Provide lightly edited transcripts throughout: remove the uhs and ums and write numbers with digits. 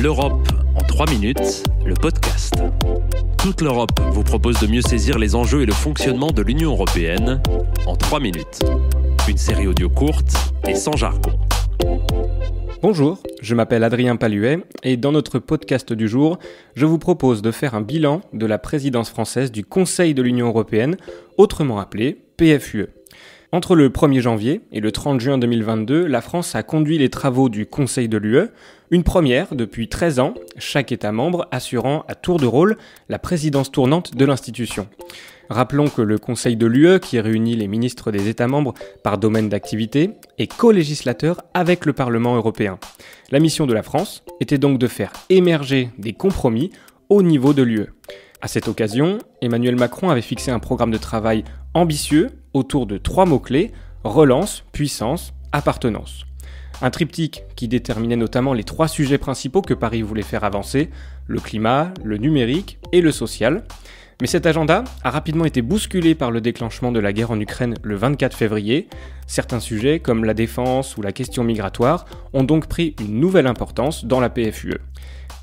L'Europe en 3 minutes, le podcast. Toute l'Europe vous propose de mieux saisir les enjeux et le fonctionnement de l'Union européenne en 3 minutes. Une série audio courte et sans jargon. Bonjour, je m'appelle Adrien Paluet et dans notre podcast du jour, je vous propose de faire un bilan de la présidence française du Conseil de l'Union européenne, autrement appelé PFUE. Entre le 1er janvier et le 30 juin 2022, la France a conduit les travaux du Conseil de l'UE, une première depuis 13 ans, chaque État membre assurant à tour de rôle la présidence tournante de l'institution. Rappelons que le Conseil de l'UE, qui réunit les ministres des États membres par domaine d'activité, est co-législateur avec le Parlement européen. La mission de la France était donc de faire émerger des compromis au niveau de l'UE. À cette occasion, Emmanuel Macron avait fixé un programme de travail ambitieux autour de 3 mots-clés, relance, puissance, appartenance. Un triptyque qui déterminait notamment les 3 sujets principaux que Paris voulait faire avancer, le climat, le numérique et le social. Mais cet agenda a rapidement été bousculé par le déclenchement de la guerre en Ukraine le 24 février. Certains sujets, comme la défense ou la question migratoire, ont donc pris une nouvelle importance dans la PFUE.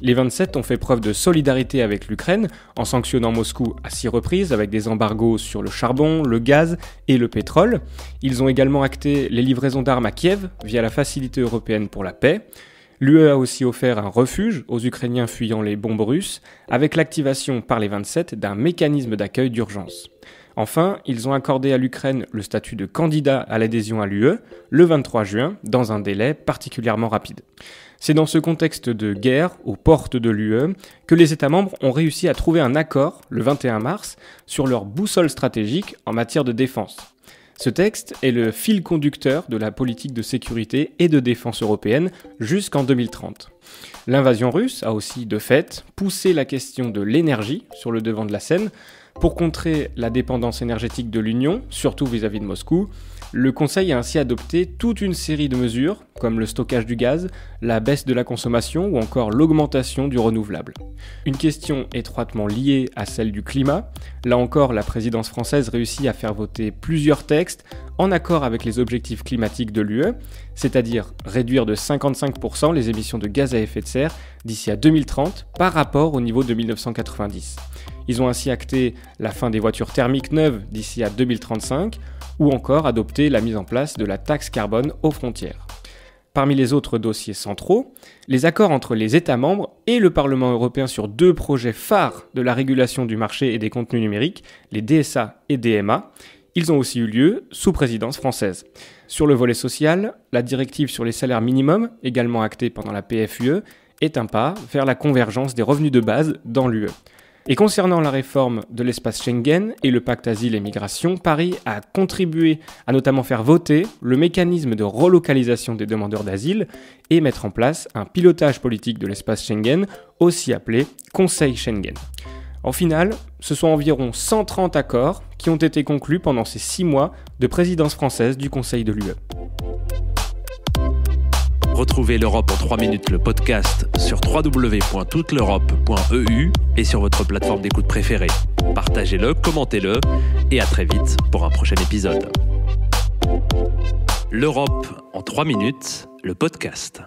Les 27 ont fait preuve de solidarité avec l'Ukraine en sanctionnant Moscou à 6 reprises avec des embargos sur le charbon, le gaz et le pétrole. Ils ont également acté les livraisons d'armes à Kiev via la Facilité européenne pour la paix. L'UE a aussi offert un refuge aux Ukrainiens fuyant les bombes russes avec l'activation par les 27 d'un mécanisme d'accueil d'urgence. Enfin, ils ont accordé à l'Ukraine le statut de candidat à l'adhésion à l'UE le 23 juin dans un délai particulièrement rapide. C'est dans ce contexte de guerre aux portes de l'UE que les États membres ont réussi à trouver un accord le 21 mars sur leur boussole stratégique en matière de défense. Ce texte est le fil conducteur de la politique de sécurité et de défense européenne jusqu'en 2030. L'invasion russe a aussi, de fait, poussé la question de l'énergie sur le devant de la scène. Pour contrer la dépendance énergétique de l'Union, surtout vis-à-vis de Moscou, le Conseil a ainsi adopté toute une série de mesures, comme le stockage du gaz, la baisse de la consommation ou encore l'augmentation du renouvelable. Une question étroitement liée à celle du climat. Là encore, la présidence française réussit à faire voter plusieurs textes en accord avec les objectifs climatiques de l'UE, c'est-à-dire réduire de 55% les émissions de gaz à effet de serre d'ici à 2030 par rapport au niveau de 1990. Ils ont ainsi acté la fin des voitures thermiques neuves d'ici à 2035 ou encore adopté la mise en place de la taxe carbone aux frontières. Parmi les autres dossiers centraux, les accords entre les États membres et le Parlement européen sur 2 projets phares de la régulation du marché et des contenus numériques, les DSA et DMA, ils ont aussi eu lieu sous présidence française. Sur le volet social, la directive sur les salaires minimums, également actée pendant la PFUE, est un pas vers la convergence des revenus de base dans l'UE. Et concernant la réforme de l'espace Schengen et le pacte asile et migration, Paris a contribué à notamment faire voter le mécanisme de relocalisation des demandeurs d'asile et mettre en place un pilotage politique de l'espace Schengen, aussi appelé Conseil Schengen. En final, ce sont environ 130 accords qui ont été conclus pendant ces 6 mois de présidence française du Conseil de l'UE. Retrouvez l'Europe en 3 minutes, le podcast sur www.touteleurope.eu et sur votre plateforme d'écoute préférée. Partagez-le, commentez-le et à très vite pour un prochain épisode. L'Europe en 3 minutes, le podcast.